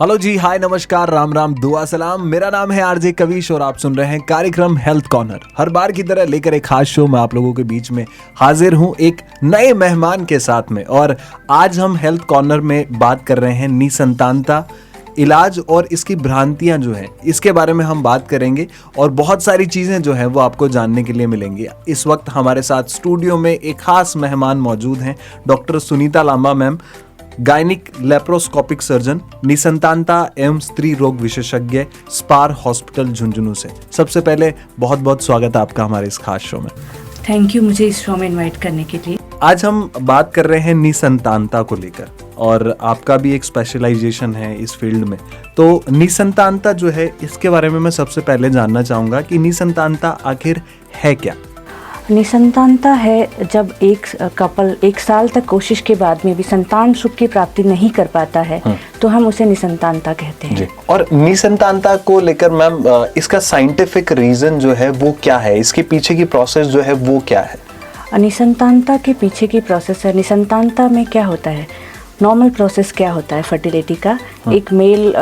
Hello जी, हाय, नमस्कार, राम राम, दुआ सलाम। मेरा नाम है आरजे कविश और आप सुन रहे हैं कार्यक्रम हेल्थ कॉर्नर। हर बार की तरह लेकर एक खास शो मैं आप लोगों के बीच में हाजिर हूं एक नए मेहमान के साथ में। और आज हम हेल्थ कॉर्नर में बात कर रहे हैं निसंतानता, इलाज और इसकी भ्रांतियां जो हैं इसके बारे में हम बात करेंगे और बहुत सारी चीज़ें जो हैं वो आपको जानने के लिए मिलेंगी। इस वक्त हमारे साथ स्टूडियो में एक खास मेहमान मौजूद हैं, doctor Sunita Lamba ma'am, gynaec laparoscopic surgeon, निसंतानता एवं स्त्री रोग विशेषज्ञ, स्पार हॉस्पिटल झुंझुनू से। सबसे पहले बहुत बहुत स्वागत है आपका हमारे इस खास शो में। थैंक यू मुझे इस शो में इनवाइट करने के लिए। आज हम बात कर रहे हैं निसंतानता को लेकर और आपका भी एक स्पेशलाइजेशन है इस फील्ड में। तो निसंतानता जो है इसके बारे में मैं सबसे पहले जानना चाहूँगा कि निसंतानता आखिर है क्या? निसंतानता है जब एक कपल 1 साल तक कोशिश के बाद में भी संतान सुख की प्राप्ति नहीं कर पाता है तो हम उसे निसंतानता कहते हैं। और निसंतानता को लेकर मैम इसका साइंटिफिक रीजन जो है वो क्या है, इसके पीछे की प्रोसेस जो है वो क्या है? निसंतानता के पीछे की प्रोसेस है, निसंतानता में क्या होता है, नॉर्मल प्रोसेस क्या होता है फर्टिलिटी का, एक मेल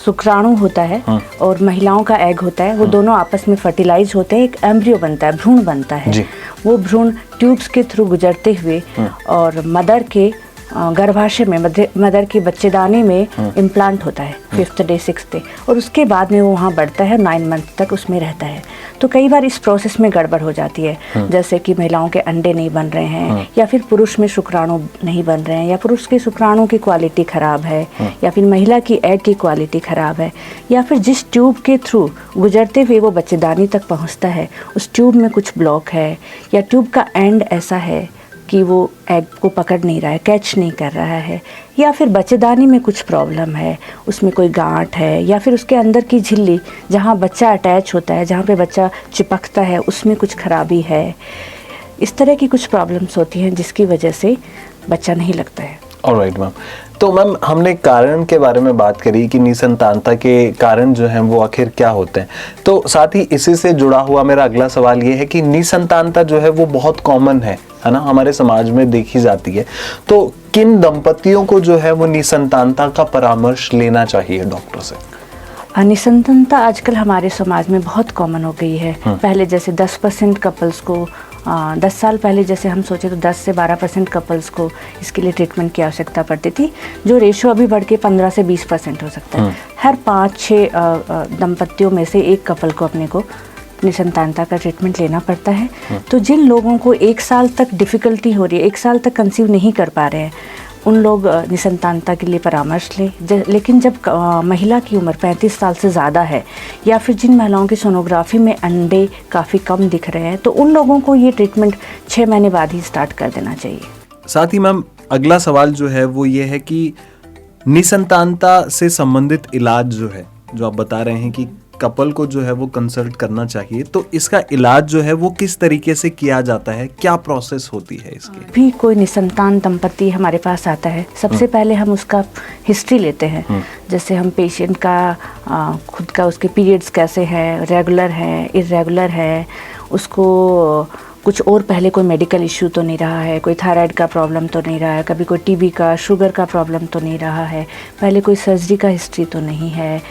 शुक्राणु होता है और महिलाओं का एग होता है, वो दोनों आपस में फर्टिलाइज होते हैं, एक एम्ब्रियो बनता है, भ्रूण बनता है। वो भ्रूण ट्यूब्स के थ्रू गुजरते हुए और मदर के गर्भाशय में, मदर की बच्चेदानी में इम्प्लांट होता है 5th डे 6th डे, और उसके बाद में वो वहाँ बढ़ता है, 9 मंथ तक उसमें रहता है। तो कई बार इस प्रोसेस में गड़बड़ हो जाती है, जैसे कि महिलाओं के अंडे नहीं बन रहे हैं या फिर पुरुष में शुक्राणु नहीं बन रहे हैं या पुरुष के शुक्राणु की क्वालिटी ख़राब है या फिर महिला की एग की क्वालिटी ख़राब है या फिर जिस ट्यूब के थ्रू गुजरते हुए वो बच्चेदानी तक पहुँचता है उस ट्यूब में कुछ ब्लॉक है या ट्यूब का एंड ऐसा है कि वो एग को पकड़ नहीं रहा है, कैच नहीं कर रहा है, या फिर बच्चेदानी में कुछ प्रॉब्लम है, उसमें कोई गांठ है या फिर उसके अंदर की झिल्ली जहाँ बच्चा अटैच होता है, जहाँ पे बच्चा चिपकता है, उसमें कुछ खराबी है। इस तरह की कुछ प्रॉब्लम्स होती हैं जिसकी वजह से बच्चा नहीं लगता है। ऑलराइट मैम, तो मैम हमने कारण के बारे में बात करी कि निसंतानता के कारण जो हैं वो आखिर क्या होते हैं, तो साथ ही इसी से जुड़ा हुआ मेरा अगला सवाल ये है कि निसंतानता जो है वो बहुत कॉमन है ना, हमारे समाज में देखी जाती है। तो किन दंपतियों को जो है वो निसंतानता का परामर्श लेना चाहिए डॉक्टर से? निसंतानता आजकल हमारे समाज में बहुत कॉमन हो गई है। पहले जैसे 10% कपल्स को 10 साल पहले जैसे हम सोचे तो 10 से 12% कपल्स को इसके लिए ट्रीटमेंट की आवश्यकता पड़ती थी, जो रेशो अभी बढ़ के 15 से 20% हो सकता है। हर 5-6 दंपतियों में से एक कपल को अपने को निसंतानता का ट्रीटमेंट लेना पड़ता है। तो जिन लोगों को 1 साल तक डिफ़िकल्टी हो रही है, 1 साल तक कंसीव नहीं कर पा रहे हैं, उन लोग निसंतानता के लिए परामर्श लें। लेकिन जब महिला की उम्र 35 साल से ज़्यादा है या फिर जिन महिलाओं की सोनोग्राफी में अंडे काफ़ी कम दिख रहे हैं तो उन लोगों को ये ट्रीटमेंट 6 महीने बाद ही स्टार्ट कर देना चाहिए। साथ ही मैम अगला सवाल जो है वो ये है कि निसंतानता से संबंधित इलाज जो है, जो आप बता रहे हैं कि कपल को जो है वो कंसल्ट करना चाहिए, तो इसका इलाज जो है वो किस तरीके से किया जाता है, क्या प्रोसेस होती है इसकी? भी कोई निसंतान दंपति हमारे पास आता है, सबसे पहले हम उसका हिस्ट्री लेते हैं। जैसे हम पेशेंट का खुद का उसके पीरियड्स कैसे हैं, रेगुलर है, इरेगुलर है, उसको कुछ और पहले कोई मेडिकल इश्यू तो नहीं रहा है, कोई थायराइड का प्रॉब्लम तो नहीं रहा है, कभी कोई टीबी का, शुगर का प्रॉब्लम तो नहीं रहा है, पहले कोई सर्जरी का हिस्ट्री तो नहीं है।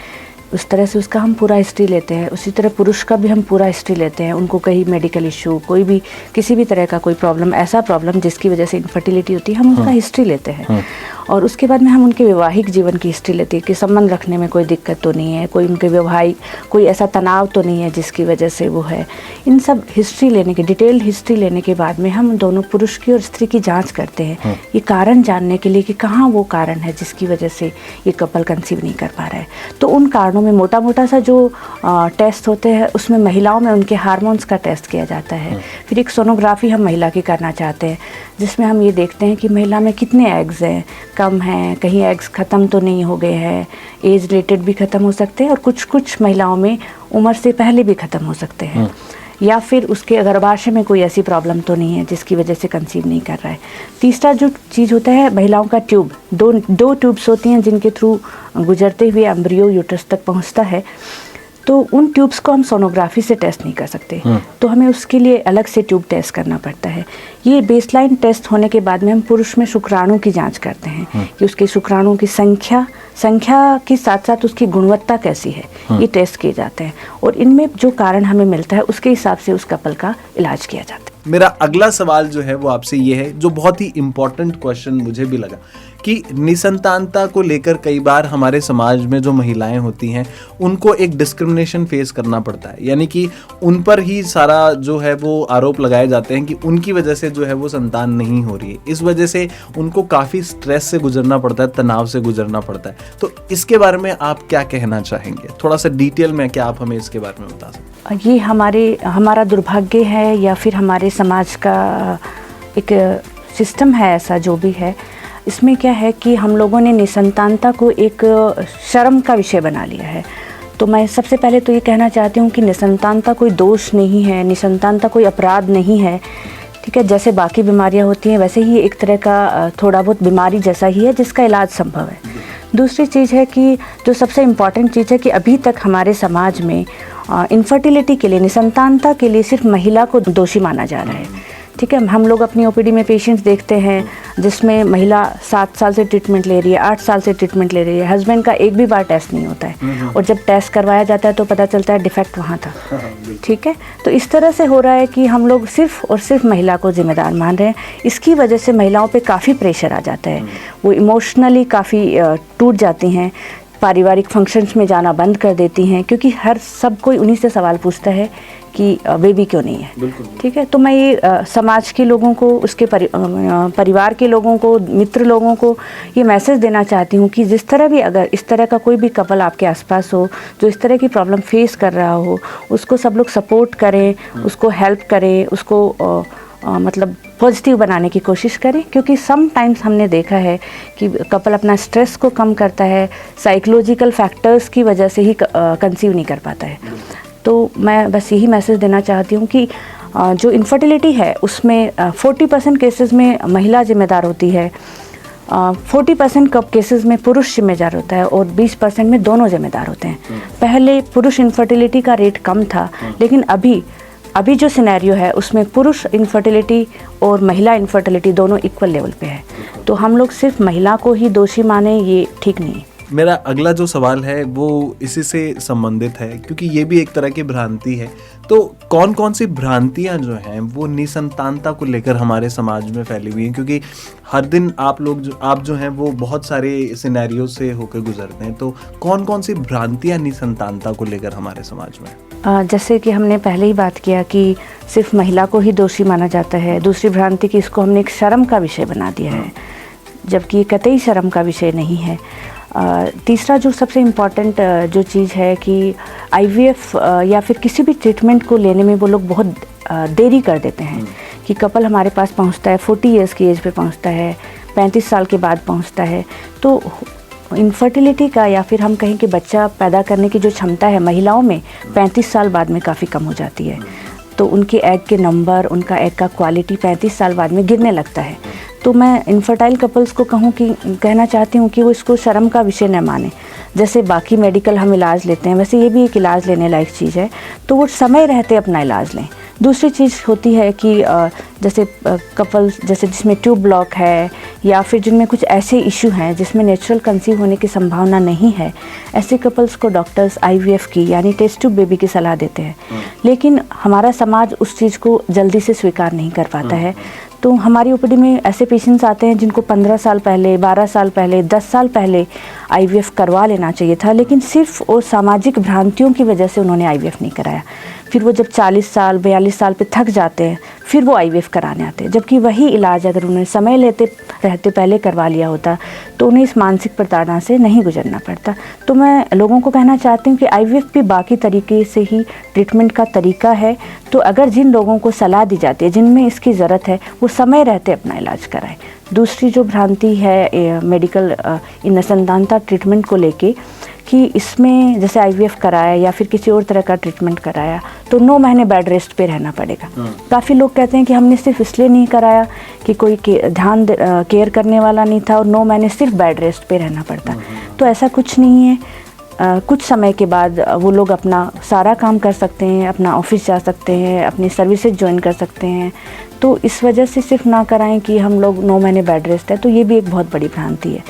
उस तरह से उसका हम पूरा हिस्ट्री लेते हैं। उसी तरह पुरुष का भी हम पूरा हिस्ट्री लेते हैं, उनको कहीं मेडिकल इशू, कोई भी किसी भी तरह का कोई प्रॉब्लम, ऐसा प्रॉब्लम जिसकी वजह से इनफर्टिलिटी होती है, हम उसका हिस्ट्री लेते हैं। और उसके बाद में हम उनके वैवाहिक जीवन की हिस्ट्री लेते हैं कि संबंध रखने में कोई दिक्कत तो नहीं है, कोई उनके वैवाहिक कोई ऐसा तनाव तो नहीं है जिसकी वजह से वो है। इन सब हिस्ट्री लेने के, डिटेल्ड हिस्ट्री लेने के बाद में हम दोनों पुरुष की और स्त्री की जाँच करते हैं, ये कारण जानने के लिए कि कहाँ वो कारण है जिसकी वजह से ये कपल कंसीव नहीं कर पा रहा है। तो उन कारणों में मोटा मोटा सा जो टेस्ट होते हैं उसमें महिलाओं में उनके हार्मोन्स का टेस्ट किया जाता है। फिर एक सोनोग्राफी हम महिला की करना चाहते हैं जिसमें हम ये देखते हैं कि महिला में कितने एग्स हैं, कम हैं, कहीं एग्स ख़त्म तो नहीं हो गए हैं, एज रिलेटेड भी ख़त्म हो सकते हैं और कुछ कुछ महिलाओं में उम्र से पहले भी ख़त्म हो सकते हैं, या फिर उसके गर्भाशय में कोई ऐसी प्रॉब्लम तो नहीं है जिसकी वजह से कंसीव नहीं कर रहा है। तीसरा जो चीज़ होता है महिलाओं का ट्यूब, दो ट्यूब्स होती हैं जिनके थ्रू गुजरते हुए एम्ब्रियो यूट्रस तक पहुंचता है। तो उन ट्यूब्स को हम सोनोग्राफी से टेस्ट नहीं कर सकते, तो हमें उसके लिए अलग से ट्यूब टेस्ट करना पड़ता है। ये बेसलाइन टेस्ट होने के बाद में हम पुरुष में शुक्राणु की जांच करते हैं कि उसके शुक्राणुओं की संख्या के साथ साथ उसकी गुणवत्ता कैसी है, ये टेस्ट किए जाते हैं और इनमें जो कारण हमें मिलता है उसके हिसाब से उस कपल का इलाज किया जाता है। मेरा अगला सवाल जो है वो आपसे ये है, जो बहुत ही इम्पोर्टेंट क्वेश्चन मुझे भी लगा, कि निसंतानता को लेकर कई बार हमारे समाज में जो महिलाएं होती हैं उनको एक डिस्क्रिमिनेशन फेस करना पड़ता है, यानी कि उन पर ही सारा जो है वो आरोप लगाए जाते हैं कि उनकी वजह से जो है वो संतान नहीं हो रही है। इस वजह से उनको काफ़ी स्ट्रेस से गुजरना पड़ता है, तनाव से गुजरना पड़ता है। तो इसके बारे में आप क्या कहना चाहेंगे? थोड़ा सा डिटेल में क्या आप हमें इसके बारे में बता सकते हैं? ये हमारा दुर्भाग्य है या फिर हमारे समाज का एक सिस्टम है, ऐसा जो भी है। इसमें क्या है कि हम लोगों ने निसंतानता को एक शर्म का विषय बना लिया है। तो मैं सबसे पहले तो ये कहना चाहती हूँ कि निसंतानता कोई दोष नहीं है, निसंतानता कोई अपराध नहीं है, ठीक है। जैसे बाकी बीमारियाँ होती हैं वैसे ही एक तरह का थोड़ा बहुत बीमारी जैसा ही है जिसका इलाज संभव है। दूसरी चीज़ है कि जो सबसे इम्पॉर्टेंट चीज़ है कि अभी तक हमारे समाज में इनफर्टिलिटी के लिए, निसंतानता के लिए सिर्फ महिला को दोषी माना जा रहा है, ठीक है। हम लोग अपनी ओपीडी में पेशेंट्स देखते हैं जिसमें महिला 7 साल से ट्रीटमेंट ले रही है, 8 साल से ट्रीटमेंट ले रही है, हस्बैंड का एक भी बार टेस्ट नहीं होता है और जब टेस्ट करवाया जाता है तो पता चलता है डिफेक्ट वहाँ था, ठीक है। तो इस तरह से हो रहा है कि हम लोग सिर्फ और सिर्फ महिला को जिम्मेदार मान रहे हैं। इसकी वजह से महिलाओं पे काफ़ी प्रेशर आ जाता है, वो इमोशनली काफ़ी टूट जाती हैं, पारिवारिक फंक्शंस में जाना बंद कर देती हैं, क्योंकि हर सब कोई उन्हीं से सवाल पूछता है कि बेबी क्यों नहीं है, ठीक है। तो मैं ये समाज के लोगों को, उसके परिवार के लोगों को, मित्र लोगों को ये मैसेज देना चाहती हूँ कि जिस तरह भी अगर इस तरह का कोई भी कपल आपके आसपास हो जो इस तरह की प्रॉब्लम फेस कर रहा हो, उसको सब लोग सपोर्ट करें, उसको हेल्प करें, उसको मतलब पॉजिटिव बनाने की कोशिश करें, क्योंकि सम टाइम्स हमने देखा है कि कपल अपना स्ट्रेस को कम करता है, साइकोलॉजिकल फैक्टर्स की वजह से ही कंसीव नहीं कर पाता है। तो मैं बस यही मैसेज देना चाहती हूँ कि जो इनफर्टिलिटी है उसमें 40% केसेस में महिला जिम्मेदार होती है, 40% कप केसेस में पुरुष जिम्मेदार होता है और 20% में दोनों जिम्मेदार होते हैं। पहले पुरुष इनफर्टिलिटी का रेट कम था, लेकिन अभी जो सिनेरियो है उसमें पुरुष इनफर्टिलिटी और महिला इनफर्टिलिटी दोनों इक्वल लेवल पे है। तो हम लोग सिर्फ महिला को ही दोषी माने, ये ठीक नहीं है। मेरा अगला जो सवाल है वो इसी से संबंधित है, क्योंकि ये भी एक तरह की भ्रांति है। तो कौन कौन सी भ्रांतियां जो हैं वो निसंतानता को लेकर हमारे समाज में फैली हुई हैं? क्योंकि हर दिन आप जो हैं वो बहुत सारे सिनेरियो से होकर गुजरते हैं। तो कौन कौन सी भ्रांतियां निसंतानता को लेकर हमारे समाज में? जैसे कि हमने पहले ही बात किया कि सिर्फ महिला को ही दोषी माना जाता है। दूसरी भ्रांति कि इसको हमने एक शर्म का विषय बना दिया है, जबकि ये कतई शर्म का विषय नहीं है। तीसरा जो सबसे इम्पॉर्टेंट जो चीज़ है कि आईवीएफ या फिर किसी भी ट्रीटमेंट को लेने में वो लोग बहुत देरी कर देते हैं कि कपल हमारे पास पहुंचता है 40 इयर्स की एज पे पहुंचता है, 35 साल के बाद पहुंचता है। तो इनफर्टिलिटी का या फिर हम कहें कि बच्चा पैदा करने की जो क्षमता है महिलाओं में 35 साल बाद में काफ़ी कम हो जाती है। तो उनके एग के नंबर, उनका एग का क्वालिटी 35 साल बाद में गिरने लगता है। तो मैं इनफर्टाइल कपल्स को कहना चाहती हूँ कि वो इसको शर्म का विषय न माने। जैसे बाकी मेडिकल हम इलाज लेते हैं वैसे ये भी एक इलाज लेने लायक चीज़ है, तो वो समय रहते अपना इलाज लें। दूसरी चीज़ होती है कि जैसे कपल्स जैसे जिसमें ट्यूब ब्लॉक है या फिर जिनमें कुछ ऐसे इशू हैं जिसमें नेचुरल कंसीव होने की संभावना नहीं है, ऐसे कपल्स को डॉक्टर्स आईवीएफ की यानी टेस्ट ट्यूब बेबी की सलाह देते हैं। लेकिन हमारा समाज उस चीज़ को जल्दी से स्वीकार नहीं कर पाता है। तो हमारी ओपीडी में ऐसे पेशेंट्स आते हैं जिनको 15 साल पहले, 12 साल पहले, 10 साल पहले आईवीएफ करवा लेना चाहिए था, लेकिन सिर्फ और सामाजिक भ्रांतियों की वजह से उन्होंने आईवीएफ नहीं कराया। फिर वो जब 40 साल 42 साल पे थक जाते हैं फिर वो आईवीएफ कराने आते हैं, जबकि वही इलाज अगर उन्हें समय लेते रहते पहले करवा लिया होता तो उन्हें इस मानसिक प्रताड़ना से नहीं गुजरना पड़ता। तो मैं लोगों को कहना चाहती हूँ कि आईवीएफ भी बाकी तरीके से ही ट्रीटमेंट का तरीका है। तो अगर जिन लोगों को सलाह दी जाती है, जिनमें इसकी ज़रूरत है, वो समय रहते अपना इलाज कराएं। दूसरी जो भ्रांति है मेडिकल निसंतानता ट्रीटमेंट को लेके कि इसमें जैसे आईवीएफ कराया या फिर किसी और तरह का ट्रीटमेंट कराया तो 9 महीने बेड रेस्ट पे रहना पड़ेगा। काफ़ी लोग कहते हैं कि हमने सिर्फ इसलिए नहीं कराया कि कोई ध्यान केयर करने वाला नहीं था और 9 महीने सिर्फ बेड रेस्ट पे रहना पड़ता। तो ऐसा कुछ नहीं है। कुछ समय के बाद वो लोग अपना सारा काम कर सकते हैं, अपना ऑफिस जा सकते हैं, अपनी सर्विसेज ज्वाइन कर सकते हैं। तो इस वजह से सिर्फ ना कराएं कि हम लोग 9 महीने बेड रेस्ट है, तो ये भी एक बहुत बड़ी भ्रांति है।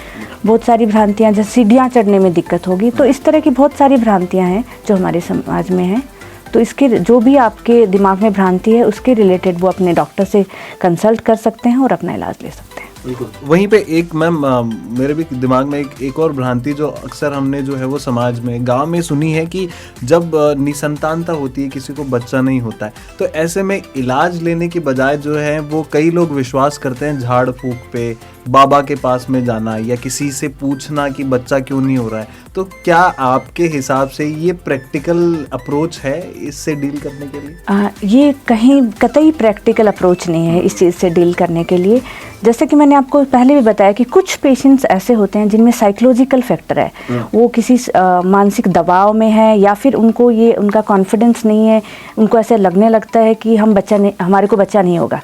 बहुत सारी भ्रांतियाँ, जैसे सीढ़ियाँ चढ़ने में दिक्कत होगी, तो इस तरह की बहुत सारी भ्रांतियाँ हैं जो हमारे समाज में हैं। तो इसके जो भी आपके दिमाग में भ्रांति है उसके रिलेटेड वो अपने डॉक्टर से कंसल्ट कर सकते हैं और अपना इलाज ले सकते हैं। बिल्कुल। वहीं पे एक मैम मेरे भी दिमाग में एक और भ्रांति जो अक्सर हमने जो है वो समाज में गांव में सुनी है कि जब निसंतानता होती है, किसी को बच्चा नहीं होता है, तो ऐसे में इलाज लेने की बजाय जो है वो कई लोग विश्वास करते हैं झाड़ फूक पे, बाबा के पास में जाना या किसी से पूछना कि बच्चा क्यों नहीं हो रहा है। तो क्या आपके हिसाब से ये प्रैक्टिकल अप्रोच है इससे डील करने के लिए? ये कहीं कतई प्रैक्टिकल अप्रोच नहीं है इस चीज़ से डील करने के लिए। जैसे कि मैंने आपको पहले भी बताया कि कुछ पेशेंट्स ऐसे होते हैं जिनमें साइकोलॉजिकल फैक्टर है, वो किसी मानसिक दबाव में है या फिर उनको ये उनका कॉन्फिडेंस नहीं है, उनको ऐसे लगने लगता है कि हमारे को बच्चा नहीं होगा।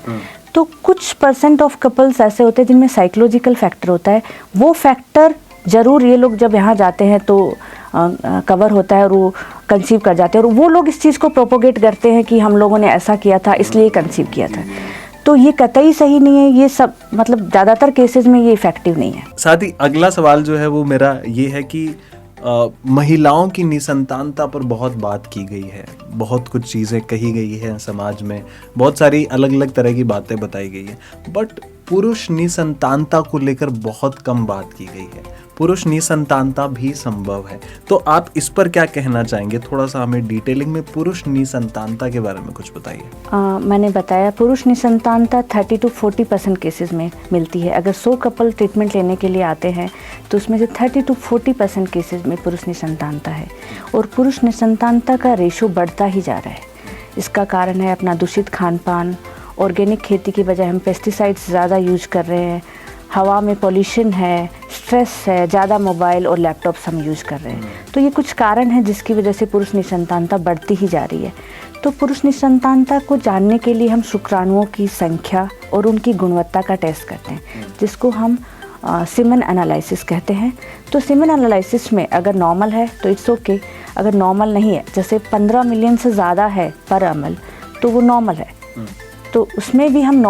तो कुछ % ऑफ कपल्स ऐसे होते हैं जिनमें साइकोलॉजिकल फैक्टर होता है। वो फैक्टर ज़रूर ये लोग जब यहाँ जाते हैं तो कवर होता है और वो कंसीव कर जाते हैं, और वो लोग इस चीज़ को प्रोपोगेट करते हैं कि हम लोगों ने ऐसा किया था इसलिए कंसीव किया था। तो ये कतई सही नहीं है। ये सब मतलब ज़्यादातर केसेस में ये इफेक्टिव नहीं है। साथ ही अगला सवाल जो है वो मेरा ये है कि महिलाओं की निसंतानता पर बहुत बात की गई है, बहुत कुछ चीज़ें कही गई हैं समाज में, बहुत सारी अलग अलग तरह की बातें बताई गई हैं, बट पुरुष निसंतानता को लेकर बहुत कम बात की गई है। पुरुष निसंतानता भी संभव है, तो आप इस पर क्या कहना चाहेंगे? थोड़ा सा हमें डिटेलिंग में पुरुष निसंतानता के बारे में कुछ बताइए। मैंने बताया पुरुष निसंतानता 30 to 40% केसेस में मिलती है। अगर 100 कपल ट्रीटमेंट लेने के लिए आते हैं तो उसमें से 30 to 40% केसेस में पुरुष निसंतानता है, और पुरुष निसंतानता का रेशो बढ़ता ही जा रहा है। इसका कारण है अपना दूषित खान पान, ऑर्गेनिक खेती की बजाय हम पेस्टिसाइड्स ज़्यादा यूज कर रहे हैं, हवा में पॉल्यूशन है, स्ट्रेस है, ज़्यादा मोबाइल और लैपटॉप्स हम यूज़ कर रहे हैं। तो ये कुछ कारण हैं जिसकी वजह से पुरुष निसंतानता बढ़ती ही जा रही है। तो पुरुष निसंतानता को जानने के लिए हम शुक्राणुओं की संख्या और उनकी गुणवत्ता का टेस्ट करते हैं, जिसको हम सीमेन एनालिसिस कहते हैं। तो सीमेन एनालिसिस में अगर नॉर्मल है तो इट्स ओके, अगर नॉर्मल नहीं है, जैसे 15 मिलियन से ज़्यादा है पर ml, तो वो नॉर्मल है। तो उसमें भी हम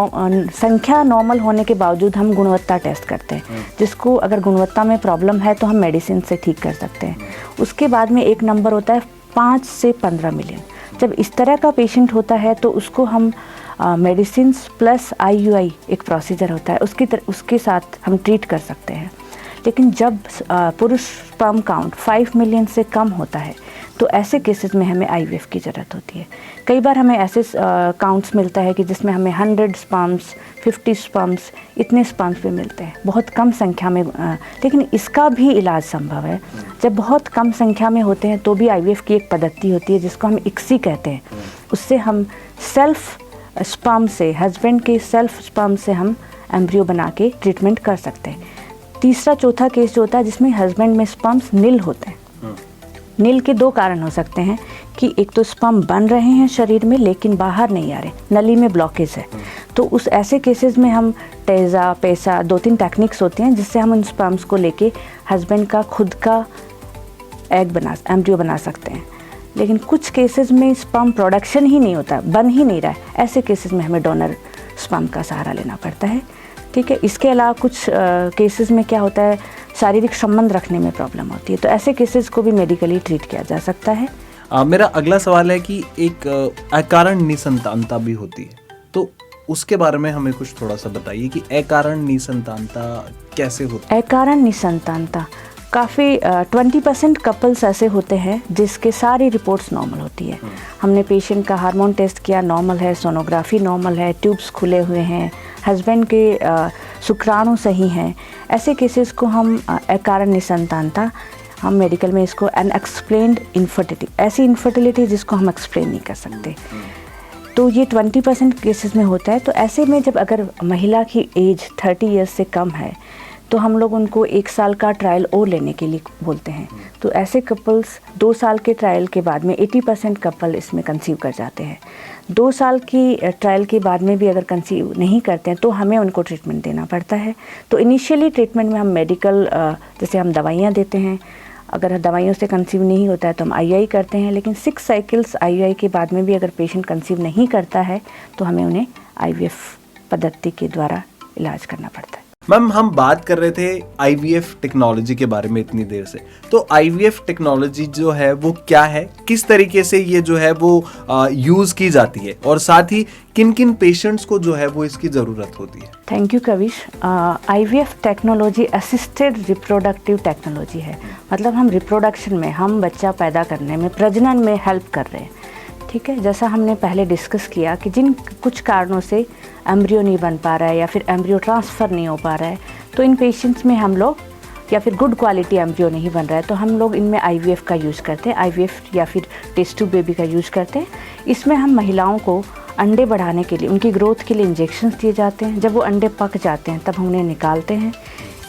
संख्या नॉर्मल होने के बावजूद हम गुणवत्ता टेस्ट करते हैं, जिसको अगर गुणवत्ता में प्रॉब्लम है तो हम मेडिसिन से ठीक कर सकते हैं। उसके बाद में एक नंबर होता है 5 से 15 मिलियन। जब इस तरह का पेशेंट होता है तो उसको हम मेडिसिन प्लस IUI एक प्रोसीजर होता है, उसके साथ हम ट्रीट कर सकते हैं। लेकिन जब पुरुष स्पर्म काउंट 5 मिलियन से कम होता है तो ऐसे केसेस में हमें IVF की ज़रूरत होती है। कई बार हमें ऐसे काउंट्स मिलता है कि जिसमें हमें 100 स्पर्म्स, 50 स्पर्म्स, इतने स्पर्म्स भी मिलते हैं, बहुत कम संख्या में। लेकिन इसका भी इलाज संभव है। जब बहुत कम संख्या में होते हैं तो भी IVF की एक पद्धति होती है जिसको हम ICSI कहते हैं। उससे हम सेल्फ स्पर्म से, हस्बैंड के सेल्फ स्पर्म से हम एम्ब्रियो बना के ट्रीटमेंट कर सकते हैं। तीसरा चौथा केस जो होता है जिसमें हस्बैंड में स्पर्म्स नील होते हैं। नील के 2 कारण हो सकते हैं कि एक तो स्पर्म बन रहे हैं शरीर में लेकिन बाहर नहीं आ रहे, नली में ब्लॉकेज है। तो उस ऐसे केसेस में हम टेजा, पैसा, 2-3 टेक्निक्स होती हैं जिससे हम उन स्पर्म्स को लेके हस्बैंड का खुद का एम्ब्रियो बना सकते हैं। लेकिन कुछ केसेस में स्पर्म प्रोडक्शन ही नहीं होता, बन ही नहीं रहा है, ऐसे केसेस में हमें डोनर स्पर्म का सहारा लेना पड़ता है। ठीक है। इसके अलावा कुछ केसेस में क्या होता है, शारीरिक संबंध रखने में प्रॉब्लम होती है, तो ऐसे केसेस को भी मेडिकली ट्रीट किया जा सकता है। मेरा अगला सवाल है कि एक अकारण निसंतानता भी होती है, तो उसके बारे में हमें कुछ थोड़ा सा बताइए कि अकारण निसंतानता कैसे होती है? अकारण निसंतानता काफ़ी 20% कपल्स ऐसे होते हैं जिसके सारी रिपोर्ट्स नॉर्मल होती है। हमने पेशेंट का हार्मोन टेस्ट किया, नॉर्मल है, सोनोग्राफी नॉर्मल है, ट्यूब्स खुले हुए हैं, हस्बैंड के शुक्राणु सही हैं। ऐसे केसेस को हम अकारण निसंतानता, हम मेडिकल में इसको अनएक्सप्लेन्ड इनफर्टिलिटी, ऐसी इनफर्टिलिटी जिसको हम एक्सप्लेन नहीं कर सकते, तो ये 20% केसेस में होता है। तो ऐसे में जब अगर महिला की एज 30 ईयर्स से कम है तो हम लोग उनको 1 साल का ट्रायल और लेने के लिए बोलते हैं। तो ऐसे कपल्स 2 साल के ट्रायल के बाद में 80% कपल इसमें कंसीव कर जाते हैं। 2 साल की ट्रायल के बाद में भी अगर कंसीव नहीं करते हैं तो हमें उनको ट्रीटमेंट देना पड़ता है। तो इनिशियली ट्रीटमेंट में हम मेडिकल जैसे हम दवाइयाँ देते हैं, अगर दवाइयों से कंसीव नहीं होता है तो हम आईयूआई करते हैं, लेकिन 6 साइकिल्स आईयूआई के बाद में भी अगर पेशेंट कंसीव नहीं करता है तो हमें उन्हें आईवीएफ पद्धति के द्वारा इलाज करना पड़ता है। मैम, हम बात कर रहे थे आईवीएफ टेक्नोलॉजी के बारे में इतनी देर से, तो आईवीएफ टेक्नोलॉजी जो है वो क्या है, किस तरीके से ये जो है वो यूज की जाती है, और साथ ही किन किन पेशेंट्स को जो है वो इसकी ज़रूरत होती है? Thank you Kavish. IVF technology assisted reproductive technology है, मतलब हम रिप्रोडक्शन में, हम बच्चा पैदा करने में, प्रजनन में हेल्प कर रहे हैं। ठीक है, जैसा हमने पहले डिस्कस किया कि जिन कुछ कारणों से एम्ब्रियो नहीं बन पा रहा है या फिर एम्ब्रियो ट्रांसफ़र नहीं हो पा रहा है, तो इन पेशेंट्स में हम लोग, या फिर गुड क्वालिटी एम्ब्रियो नहीं बन रहा है, तो हम लोग इनमें आईवीएफ का यूज़ करते हैं, आईवीएफ या फिर टेस्ट ट्यूब बेबी का यूज़ करते हैं। इसमें हम महिलाओं को अंडे बढ़ाने के लिए, उनकी ग्रोथ के लिए इंजेक्शंस दिए जाते हैं। जब वो अंडे पक जाते हैं तब हम उन्हें निकालते हैं,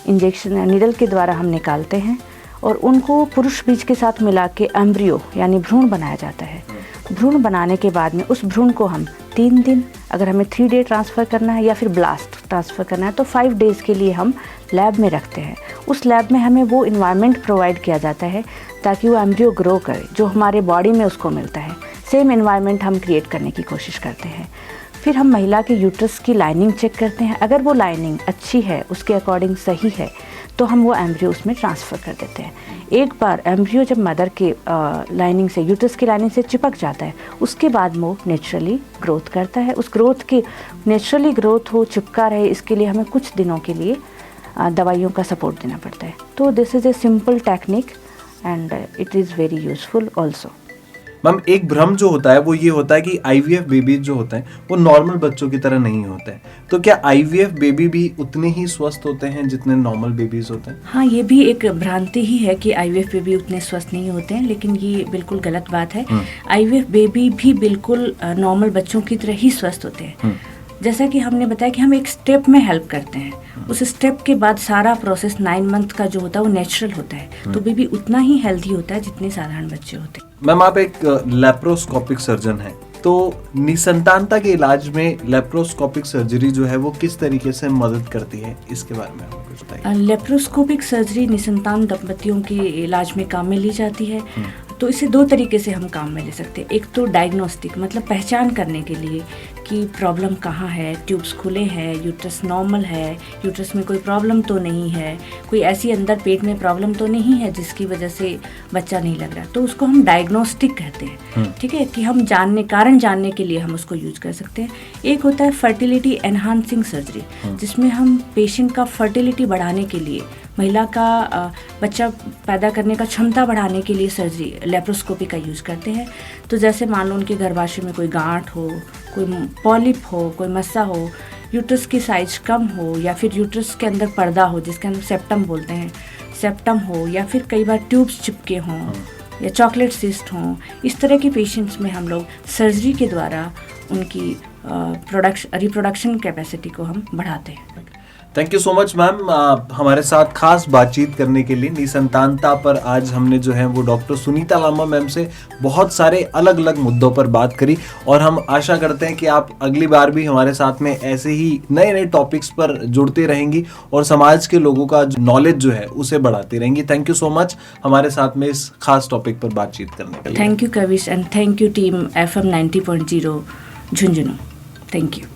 इंजेक्शन नीडल के द्वारा हम निकालते हैं, और उनको पुरुष बीज के साथ मिला के एम्ब्रियो यानी भ्रूण बनाया जाता है। भ्रूण बनाने के बाद में उस भ्रूण को हम 3 दिन, अगर हमें 3 डे ट्रांसफ़र करना है या फिर ब्लास्ट ट्रांसफ़र करना है तो 5 डेज़ के लिए हम लैब में रखते हैं। उस लैब में हमें वो इन्वायरमेंट प्रोवाइड किया जाता है ताकि वो एम्ब्रियो ग्रो करे, जो हमारे बॉडी में उसको मिलता है। सेम इन्वायरमेंट हम क्रिएट करने की कोशिश करते हैं। फिर हम महिला के यूट्रस की लाइनिंग चेक करते हैं, अगर वो लाइनिंग अच्छी है, उसके अकॉर्डिंग सही है, तो हम वो एम्ब्रियो उसमें ट्रांसफ़र कर देते हैं। एक बार एम्ब्रियो जब मदर के लाइनिंग से, यूट्रस की लाइनिंग से चिपक जाता है, उसके बाद वो नेचुरली ग्रोथ करता है। उस ग्रोथ की नेचुरली ग्रोथ हो, चिपका रहे, इसके लिए हमें कुछ दिनों के लिए दवाइयों का सपोर्ट देना पड़ता है। तो this is a simple technique and it is very useful also. Ma'am, एक भ्रम जो होता है वो ये होता है कि आईवीएफ बेबी जो होते हैं वो नॉर्मल बच्चों की तरह नहीं होते हैं, तो क्या आईवीएफ बेबी भी उतने ही स्वस्थ होते हैं जितने नॉर्मल बेबीज होते हैं? हाँ, ये भी एक भ्रांति ही है कि आईवीएफ बेबी उतने स्वस्थ नहीं होते हैं, लेकिन ये बिल्कुल गलत बात है। आईवीएफ बेबी भी बिल्कुल नॉर्मल बच्चों की तरह ही स्वस्थ होते हैं। जैसा कि हमने बताया कि हम एक स्टेप में हेल्प करते हैं, उस स्टेप के बाद सारा प्रोसेस 9 मंथ का जो होता है वो नेचुरल होता है, तो बेबी उतना ही हेल्दी होता है जितने साधारण बच्चे होते हैं। मैम, आप एक लेप्रोस्कोपिक सर्जन हैं, तो निसंतानता के इलाज में लेप्रोस्कोपिक सर्जरी जो है वो किस तरीके से मदद करती है, इसके बारे में आपको कुछ बताइए। लेप्रोस्कोपिक सर्जरी निसंतान दंपतियों के इलाज में काम में ली जाती है। तो इसे 2 तरीके से हम काम में ले सकते हैं। एक तो डायग्नोस्टिक, मतलब पहचान करने के लिए कि प्रॉब्लम कहाँ है, ट्यूब्स खुले हैं, यूट्रस नॉर्मल है, यूट्रस में कोई प्रॉब्लम तो नहीं है, कोई ऐसी अंदर पेट में प्रॉब्लम तो नहीं है जिसकी वजह से बच्चा नहीं लग रहा, तो उसको हम डायग्नोस्टिक कहते हैं। ठीक है, कि हम कारण जानने के लिए हम उसको यूज कर सकते हैं। एक होता है फर्टिलिटी एनहांसिंग सर्जरी, जिसमें हम पेशेंट का फर्टिलिटी बढ़ाने के लिए, महिला का बच्चा पैदा करने का क्षमता बढ़ाने के लिए सर्जरी लेप्रोस्कोपी का यूज़ करते हैं। तो जैसे मान लो उनके गर्भाशय में कोई गांठ हो, कोई पॉलिप हो, कोई मस्सा हो, यूट्रस की साइज कम हो, या फिर यूट्रस के अंदर पर्दा हो जिसके अंदर सेप्टम बोलते हैं, सेप्टम हो, या फिर कई बार ट्यूब्स चिपके हों या चॉकलेट सिस्ट हों, इस तरह के पेशेंट्स में हम लोग सर्जरी के द्वारा उनकी रिप्रोडक्शन कैपेसिटी को हम बढ़ाते हैं। Thank you so much ma'am, हमारे साथ खास बातचीत करने के लिए। निसंतानता पर आज हमने जो है वो डॉक्टर सुनीता लांबा मैम से बहुत सारे अलग अलग मुद्दों पर बात करी, और हम आशा करते हैं कि आप अगली बार भी हमारे साथ में ऐसे ही नए नए टॉपिक्स पर जुड़ते रहेंगी और समाज के लोगों का नॉलेज जो है उसे बढ़ाती रहेंगी। थैंक यू सो मच हमारे साथ में इस खास टॉपिक पर बातचीत करने के लिए। Thank you Kavish, and thank you team FM 90.0 Jhunjhunu. Thank you.